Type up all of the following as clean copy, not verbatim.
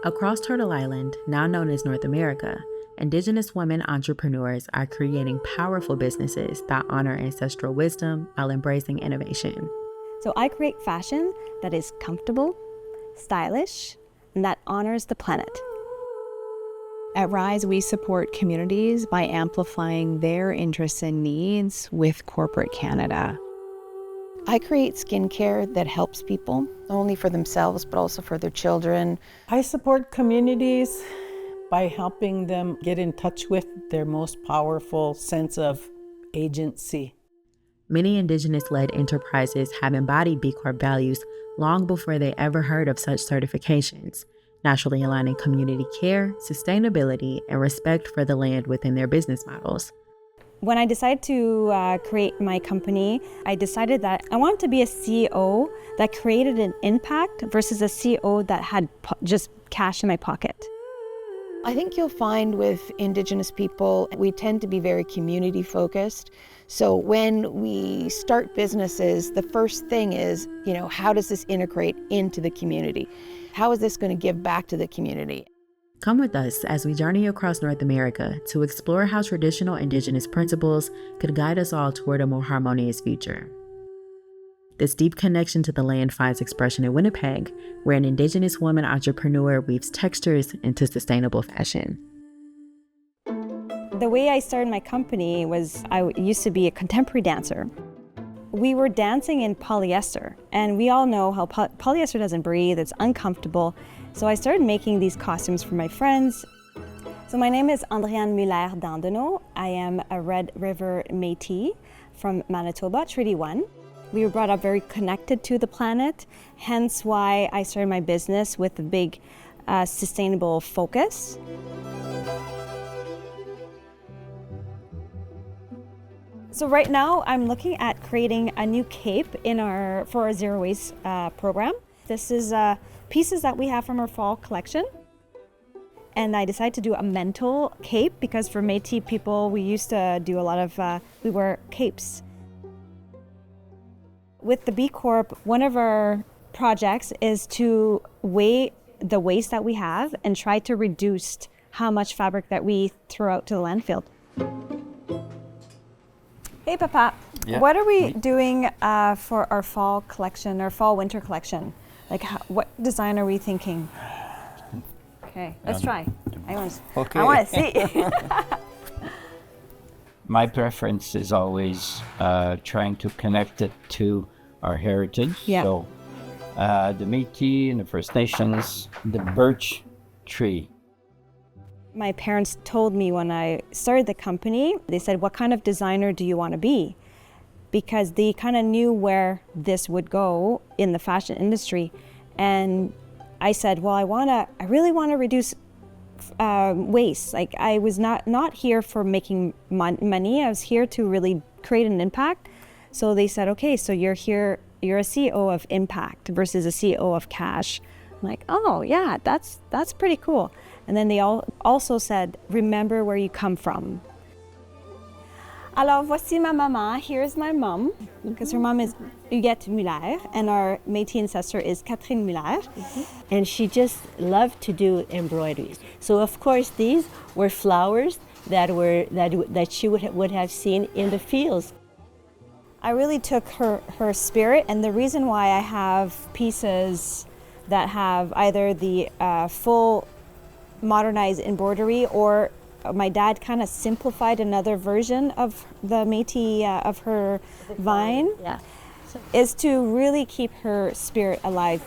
Across Turtle Island, now known as North America, Indigenous women entrepreneurs are creating powerful businesses that honor ancestral wisdom while embracing innovation. So I create fashion that is comfortable, stylish, and that honors the planet. At Rise, we support communities by amplifying their interests and needs with corporate Canada. I create skincare that helps people, not only for themselves, but also for their children. I support communities by helping them get in touch with their most powerful sense of agency. Many Indigenous-led enterprises have embodied B Corp values long before they ever heard of such certifications, naturally aligning community care, sustainability, and respect for the land within their business models. When I decided to create my company, I decided that I wanted to be a CEO that created an impact versus a CEO that had just cash in my pocket. I think you'll find with Indigenous people, we tend to be very community focused. So when we start businesses, the first thing is, how does this integrate into the community? How is this going to give back to the community? Come with us as we journey across North America to explore how traditional Indigenous principles could guide us all toward a more harmonious future. This deep connection to the land finds expression in Winnipeg, where an Indigenous woman entrepreneur weaves textures into sustainable fashion. The way I started my company was I used to be a contemporary dancer. We were dancing in polyester, and we all know how polyester doesn't breathe, it's uncomfortable. So I started making these costumes for my friends. So my name is Andréane Muller-Dandenot. I am a Red River Métis from Manitoba, Treaty 1. We were brought up very connected to the planet, hence why I started my business with a big sustainable focus. So right now I'm looking at creating a new cape for our zero waste program. This is pieces that we have from our fall collection. And I decided to do a mental cape because for Métis people, we used to do a lot of, we wear capes. With the B Corp, one of our projects is to weigh the waste that we have and try to reduce how much fabric that we throw out to the landfill. Hey, Papa, what are we doing for our fall collection, our fall-winter collection? Like, what design are we thinking? Okay, let's try. I want to see. My preference is always trying to connect it to our heritage. Yeah. So the Métis and the First Nations, the birch tree. My parents told me when I started the company, they said, what kind of designer do you want to be? Because they kind of knew where this would go in the fashion industry. And I said, well, I really want to reduce waste. Like I was not here for making money. I was here to really create an impact. So they said, okay, so you're here, you're a CEO of impact versus a CEO of cash. I'm like, oh yeah, that's pretty cool. And then they also said, remember where you come from. Alors, voici ma maman. Here's my mom, because her mom is Huguette Muller, and our Métis ancestor is Catherine Muller. And she just loved to do embroideries. So, of course, these were flowers that she would have seen in the fields. I really took her spirit, and the reason why I have pieces that have either the full modernized embroidery or my dad kind of simplified another version of the Métis of her vine, is to really keep her spirit alive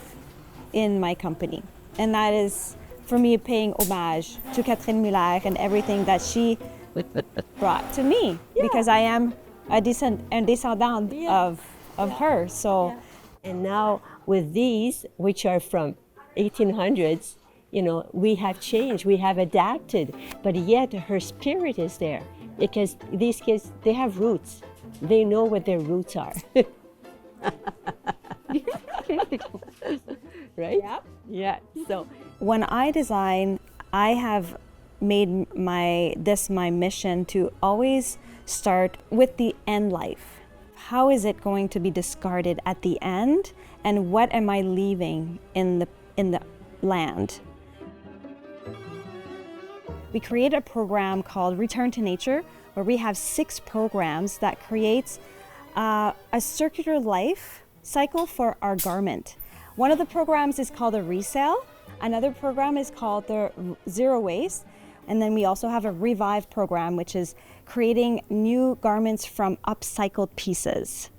in my company. And that is, for me, paying homage to Catherine Muller and everything that she brought to me, because I am a descendant of her. So, and now with these, which are from 1800s, we have changed, we have adapted, but yet her spirit is there because these kids, they have roots. They know what their roots are. Right? Yep. Yeah. So when I design, I have made my mission to always start with the end life. How is it going to be discarded at the end, and what am I leaving in the land? we created a program called Return to Nature, where we have 6 programs that creates a circular life cycle for our garment. One of the programs is called a resale. Another program is called the Zero Waste. And then we also have a Revive program, which is creating new garments from upcycled pieces.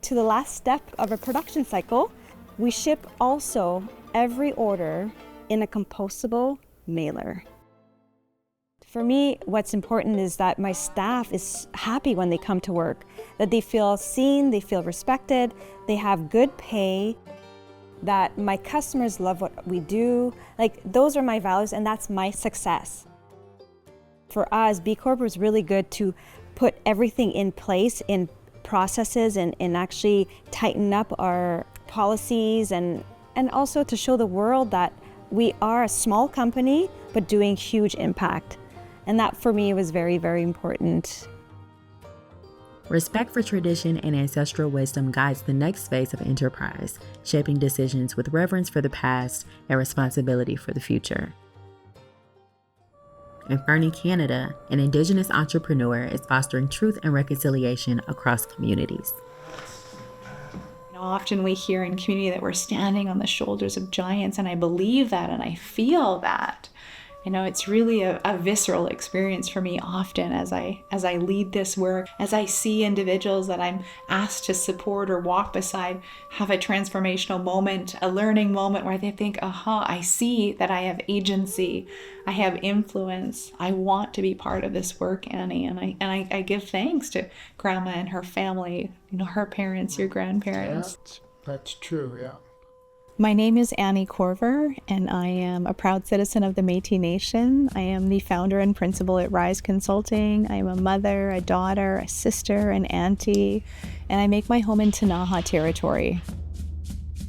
To the last step of a production cycle, we ship also every order in a compostable mailer. For me, what's important is that my staff is happy when they come to work, that they feel seen, they feel respected, they have good pay, that my customers love what we do. Like, those are my values, and that's my success. For us, B Corp was really good to put everything in place in processes and actually tighten up our policies and also to show the world that we are a small company but doing huge impact. And that for me was very, very important. Respect for tradition and ancestral wisdom guides the next phase of enterprise, shaping decisions with reverence for the past and responsibility for the future. In Fernie, Canada, an Indigenous entrepreneur is fostering truth and reconciliation across communities. Often we hear in community that we're standing on the shoulders of giants, and I believe that and I feel that. It's really a visceral experience for me often as I lead this work, as I see individuals that I'm asked to support or walk beside have a transformational moment, a learning moment where they think, I see that I have agency, I have influence, I want to be part of this work, Annie. And I give thanks to Grandma and her family, her parents, your grandparents. Yeah, that's true, yeah. My name is Annie Corver, and I am a proud citizen of the Métis Nation. I am the founder and principal at Rise Consulting. I am a mother, a daughter, a sister, an auntie, and I make my home in Tanaha territory.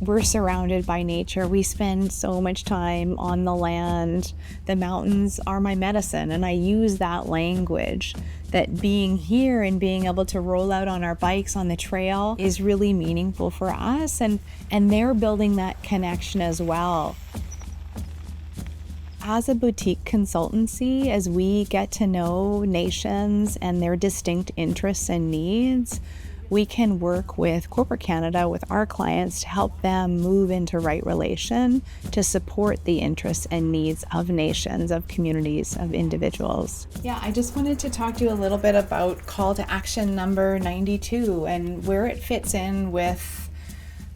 We're surrounded by nature. We spend so much time on the land. The mountains are my medicine, and I use that language, that being here and being able to roll out on our bikes on the trail is really meaningful for us, and they're building that connection as well. As a boutique consultancy, as we get to know nations and their distinct interests and needs, we can work with Corporate Canada, with our clients, to help them move into right relation, to support the interests and needs of nations, of communities, of individuals. Yeah, I just wanted to talk to you a little bit about call to action number 92 and where it fits in with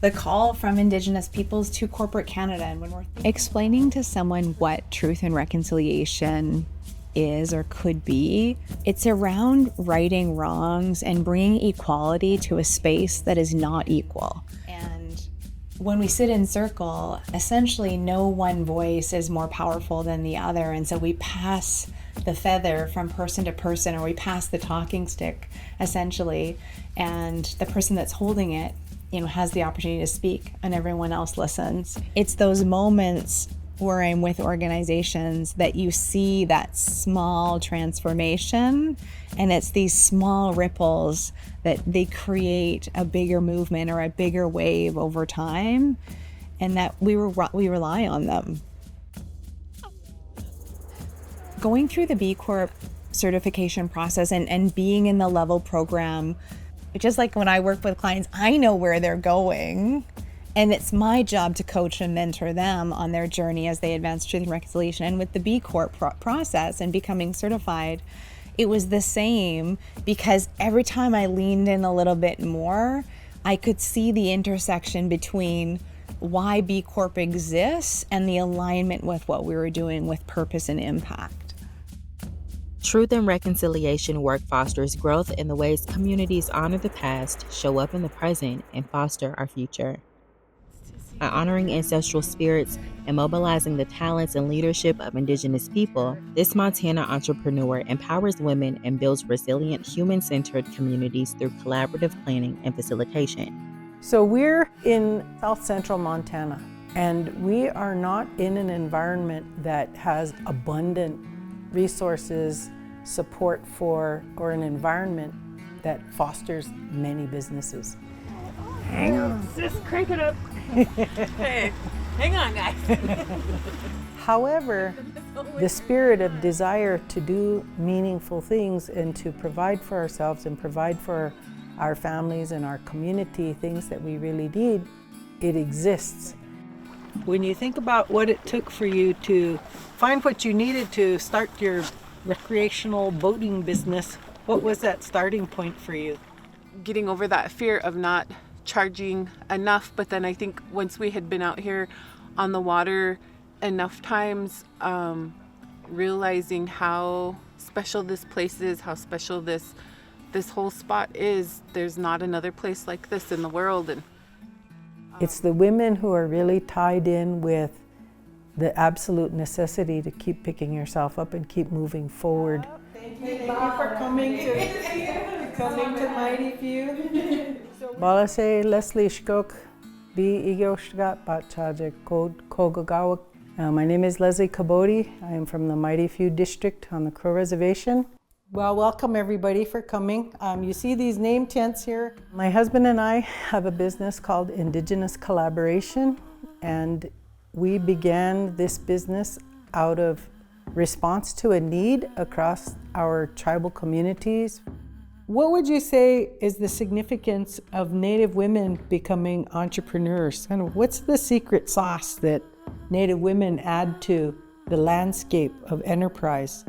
the call from Indigenous peoples to Corporate Canada. And when we're explaining to someone what truth and reconciliation is or could be, it's around righting wrongs and bringing equality to a space that is not equal. And when we sit in circle, essentially no one voice is more powerful than the other, and so we pass the feather from person to person, or we pass the talking stick essentially, and the person that's holding it has the opportunity to speak and everyone else listens. It's those moments where I'm with organizations that you see that small transformation, and it's these small ripples that they create a bigger movement or a bigger wave over time, and that we rely on them. Going through the B Corp certification process and being in the level program, just like when I work with clients, I know where they're going. And it's my job to coach and mentor them on their journey as they advance truth and reconciliation. And with the B Corp process and becoming certified, it was the same, because every time I leaned in a little bit more, I could see the intersection between why B Corp exists and the alignment with what we were doing with purpose and impact. Truth and reconciliation work fosters growth in the ways communities honor the past, show up in the present, and foster our future. By honoring ancestral spirits and mobilizing the talents and leadership of Indigenous people, this Montana entrepreneur empowers women and builds resilient, human-centered communities through collaborative planning and facilitation. So we're in South Central Montana, and we are not in an environment that has abundant resources, support for, or an environment that fosters many businesses. Hang on, just crank it up. Hey, hang on, guys. However, the spirit of desire to do meaningful things and to provide for ourselves and provide for our families and our community things that we really need, it exists. When you think about what it took for you to find what you needed to start your recreational boating business, what was that starting point for you? Getting over that fear of not charging enough, but then I think once we had been out here on the water enough times, realizing how special this place is, how special this whole spot is. There's not another place like this in the world. And it's the women who are really tied in with the absolute necessity to keep picking yourself up and keep moving forward. Thank you for coming to Mighty View. Balase Lesley Kabotie, B Corp. My name is Lesley Kabotie. I am from the Mighty View District on the Crow Reservation. Well, welcome everybody for coming. You see these name tents here? My husband and I have a business called Indigenous Collaboration, and we began this business out of response to a need across our tribal communities. What would you say is the significance of Native women becoming entrepreneurs? And what's the secret sauce that Native women add to the landscape of enterprise?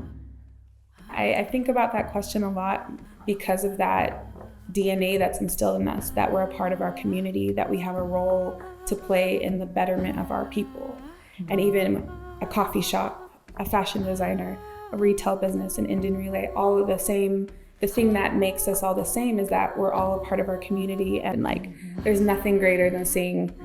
I think about that question a lot because of that DNA that's instilled in us, that we're a part of our community, that we have a role to play in the betterment of our people. And even a coffee shop, a fashion designer, a retail business, an Indian relay, all of the same. The thing that makes us all the same is that we're all a part of our community, and there's nothing greater than seeing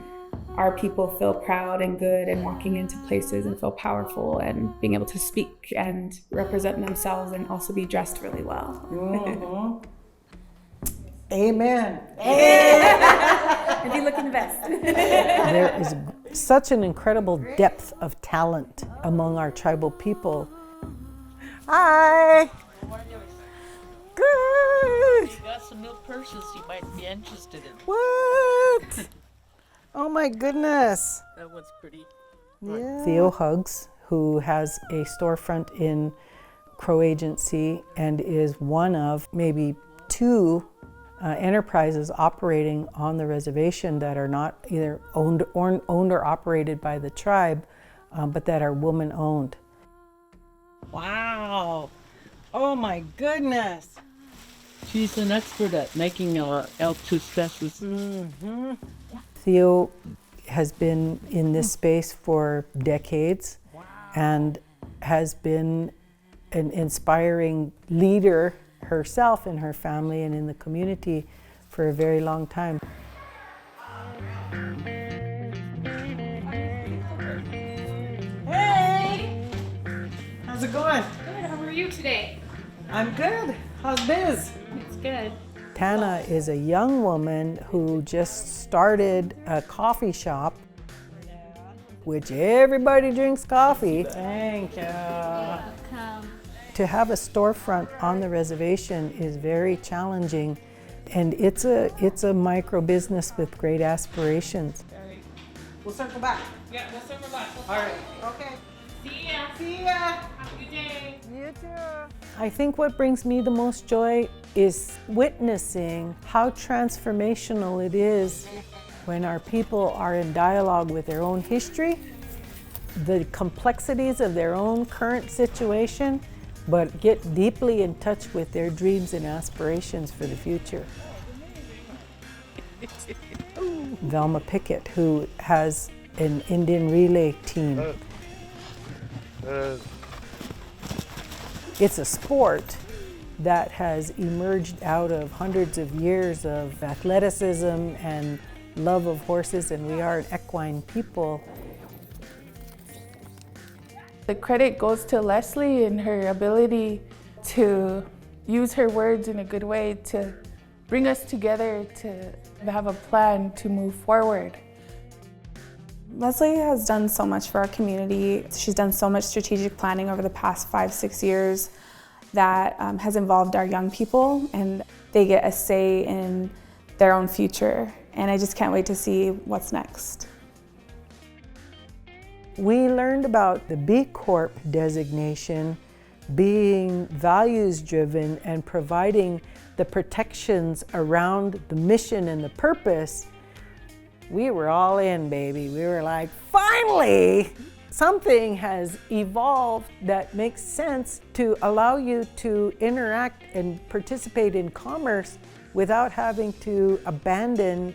our people feel proud and good and walking into places and feel powerful and being able to speak and represent themselves and also be dressed really well. Mm-hmm. Amen. And be looking the best. There is such an incredible depth of talent among our tribal people. Hi. Good. You got some new purses you might be interested in. What? Oh my goodness. That one's pretty. Yeah. Theo Hugs, who has a storefront in Crow Agency and is one of maybe two enterprises operating on the reservation that are not either owned or operated by the tribe, but that are woman-owned. Wow. Oh my goodness. She's an expert at making L2 stresses. Mm-hmm. Theo has been in this space for decades and has been an inspiring leader herself and her family and in the community for a very long time. Hey! How's it going? Good, how are you today? I'm good. How's biz? It's good. Tana is a young woman who just started a coffee shop, which everybody drinks coffee. Thank you. Welcome. To have a storefront on the reservation is very challenging, and it's a micro business with great aspirations. We'll circle back. Yeah, we'll circle back. All right. Okay. See ya. See ya. Have a good day. You too. I think what brings me the most joy is witnessing how transformational it is when our people are in dialogue with their own history, the complexities of their own current situation, but get deeply in touch with their dreams and aspirations for the future. Velma Pickett, who has an Indian relay team. It's a sport that has emerged out of hundreds of years of athleticism and love of horses, and we are an equine people. The credit goes to Lesley and her ability to use her words in a good way to bring us together to have a plan to move forward. Lesley has done so much for our community. She's done so much strategic planning over the past 5-6 years that has involved our young people, and they get a say in their own future. And I just can't wait to see what's next. We learned about the B Corp designation being values-driven and providing the protections around the mission and the purpose. We were all in, baby. We were like, finally, something has evolved that makes sense to allow you to interact and participate in commerce without having to abandon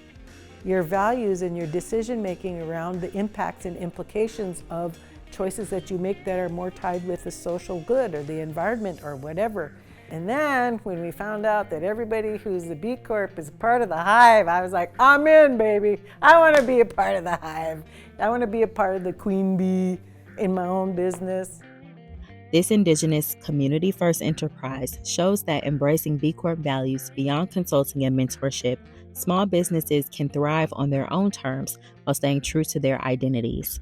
your values and your decision-making around the impacts and implications of choices that you make that are more tied with the social good or the environment or whatever. And then when we found out that everybody who's the B Corp is part of the hive, I was like, I'm in, baby. I want to be a part of the hive. I want to be a part of the queen bee in my own business. This Indigenous community-first enterprise shows that embracing B Corp values beyond consulting and mentorship, small businesses can thrive on their own terms while staying true to their identities.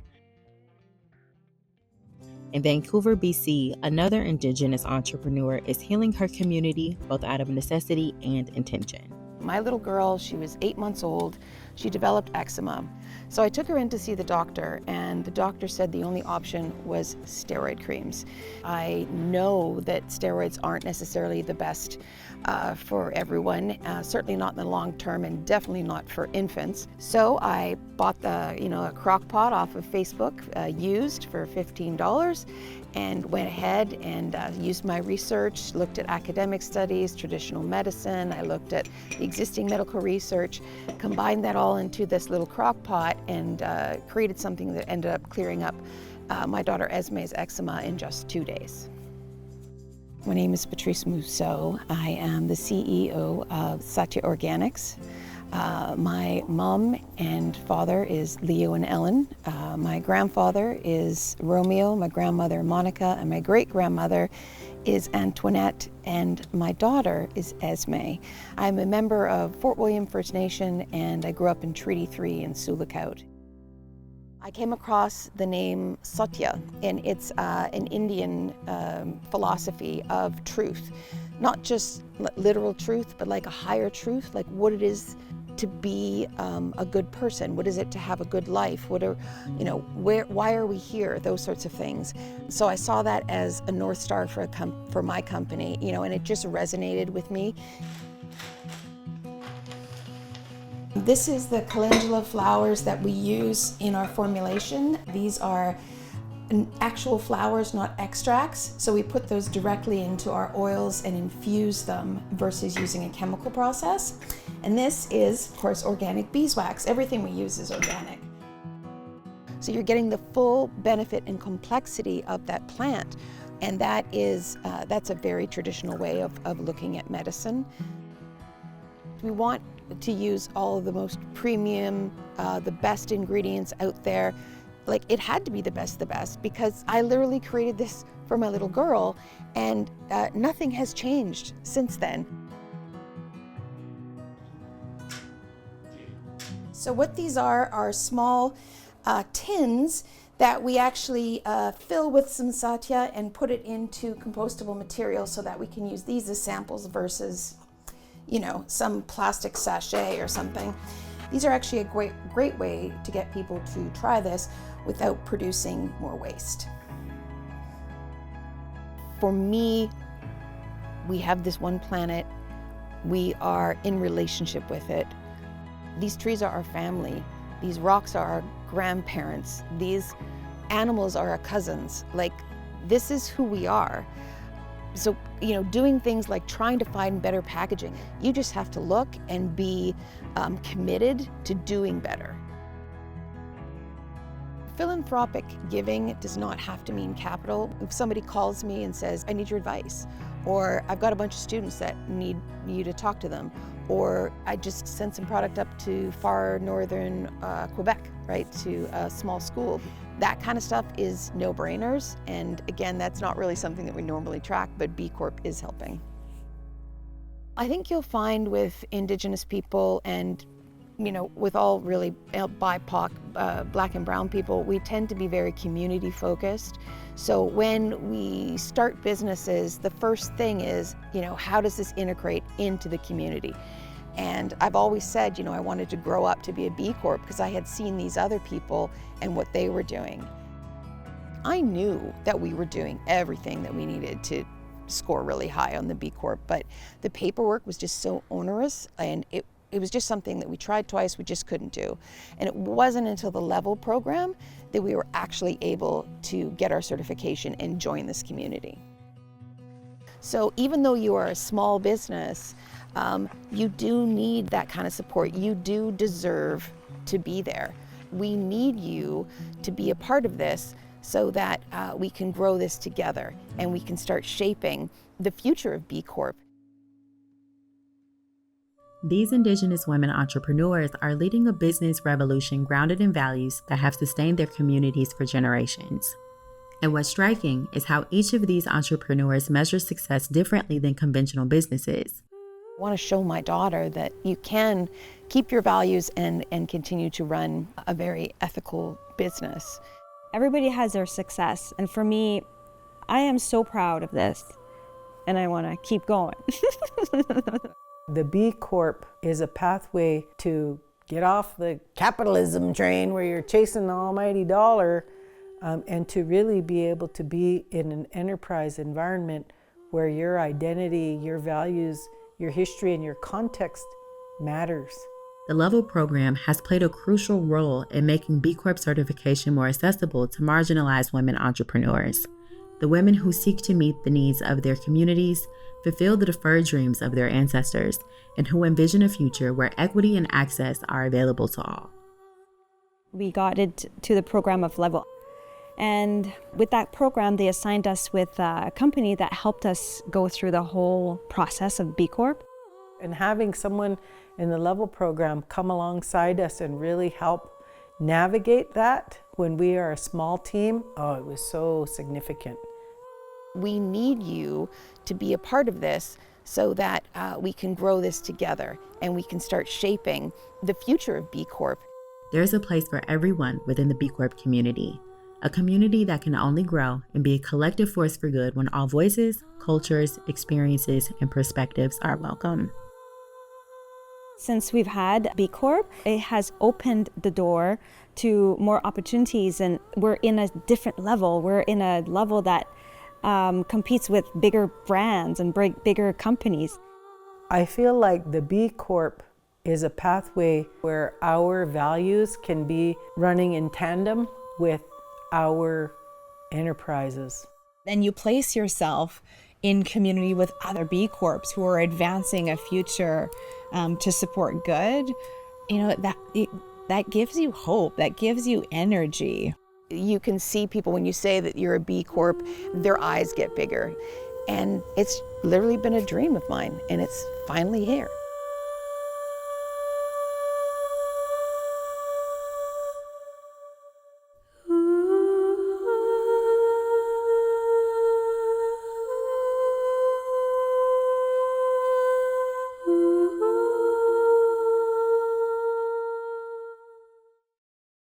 In Vancouver, BC, another Indigenous entrepreneur is healing her community both out of necessity and intention. My little girl, she was 8 months old. She developed eczema. So I took her in to see the doctor, and the doctor said the only option was steroid creams. I know that steroids aren't necessarily the best for everyone, certainly not in the long term, and definitely not for infants. So I bought a crock pot off of Facebook, used for $15, and went ahead and used my research, looked at academic studies, traditional medicine. I looked at the existing medical research, combined that all into this little crock pot, and created something that ended up clearing up my daughter Esme's eczema in just 2 days. My name is Patrice Mousseau. I am the CEO of Satya Organics. My mom and father is Leo and Ellen. My grandfather is Romeo, my grandmother Monica, and my great-grandmother is Antoinette, and my daughter is Esme. I'm a member of Fort William First Nation, and I grew up in Treaty 3 in Sioux Lookout. I came across the name Satya, and it's an Indian philosophy of truth. Not just literal truth, but like a higher truth, like what it is to be a good person. What is it to have a good life? What are, why are we here? Those sorts of things. So I saw that as a North Star for my company, and it just resonated with me. This is the calendula flowers that we use in our formulation. These are actual flowers, not extracts. So we put those directly into our oils and infuse them versus using a chemical process. And this is, of course, organic beeswax. Everything we use is organic. So you're getting the full benefit and complexity of that plant. And that is, that's a very traditional way of looking at medicine. We want to use all of the most premium, the best ingredients out there. Like, it had to be the best because I literally created this for my little girl, and nothing has changed since then. So what these are small tins that we actually fill with some Satya and put it into compostable material so that we can use these as samples versus, some plastic sachet or something. These are actually a great way to get people to try this without producing more waste. For me, we have this one planet. We are in relationship with it. These trees are our family. These rocks are our grandparents. These animals are our cousins. Like, this is who we are. So, doing things like trying to find better packaging, you just have to look and be committed to doing better. Philanthropic giving does not have to mean capital. If somebody calls me and says, I need your advice, or I've got a bunch of students that need you to talk to them, or I just sent some product up to far northern Quebec, right, to a small school. That kind of stuff is no-brainers, and again, that's not really something that we normally track, but B Corp is helping. I think you'll find with Indigenous people and, with all really BIPOC, Black and Brown people, we tend to be very community focused. So when we start businesses, the first thing is, how does this integrate into the community? And I've always said, I wanted to grow up to be a B Corp because I had seen these other people and what they were doing. I knew that we were doing everything that we needed to score really high on the B Corp, but the paperwork was just so onerous, and it was just something that we tried twice, we just couldn't do. And it wasn't until the Level program that we were actually able to get our certification and join this community. So even though you are a small business, you do need that kind of support. You do deserve to be there. We need you to be a part of this so that we can grow this together and we can start shaping the future of B Corp. These Indigenous women entrepreneurs are leading a business revolution grounded in values that have sustained their communities for generations. And what's striking is how each of these entrepreneurs measure success differently than conventional businesses. I want to show my daughter that you can keep your values and continue to run a very ethical business. Everybody has their success, and for me, I am so proud of this, and I want to keep going. The B Corp is a pathway to get off the capitalism train where you're chasing the almighty dollar, and to really be able to be in an enterprise environment where your identity, your values, your history, and your context matters. The Level program has played a crucial role in making B Corp certification more accessible to marginalized women entrepreneurs, the women who seek to meet the needs of their communities, fulfill the deferred dreams of their ancestors, and who envision a future where equity and access are available to all. We got it to the program of Level. And with that program, they assigned us with a company that helped us go through the whole process of B Corp. And having someone in the Level program come alongside us and really help navigate that when we are a small team, it was so significant. We need you to be a part of this so that we can grow this together and we can start shaping the future of B Corp. There's a place for everyone within the B Corp community, a community that can only grow and be a collective force for good when all voices, cultures, experiences, and perspectives are welcome. Since we've had B Corp, it has opened the door to more opportunities, and we're in a different level. We're in a level that competes with bigger brands and bigger companies. I feel like the B Corp is a pathway where our values can be running in tandem with our enterprises. Then you place yourself in community with other B Corps who are advancing a future to support good. You know, that gives you hope, that gives you energy. You can see people when you say that you're a B Corp, their eyes get bigger. And it's literally been a dream of mine, and it's finally here.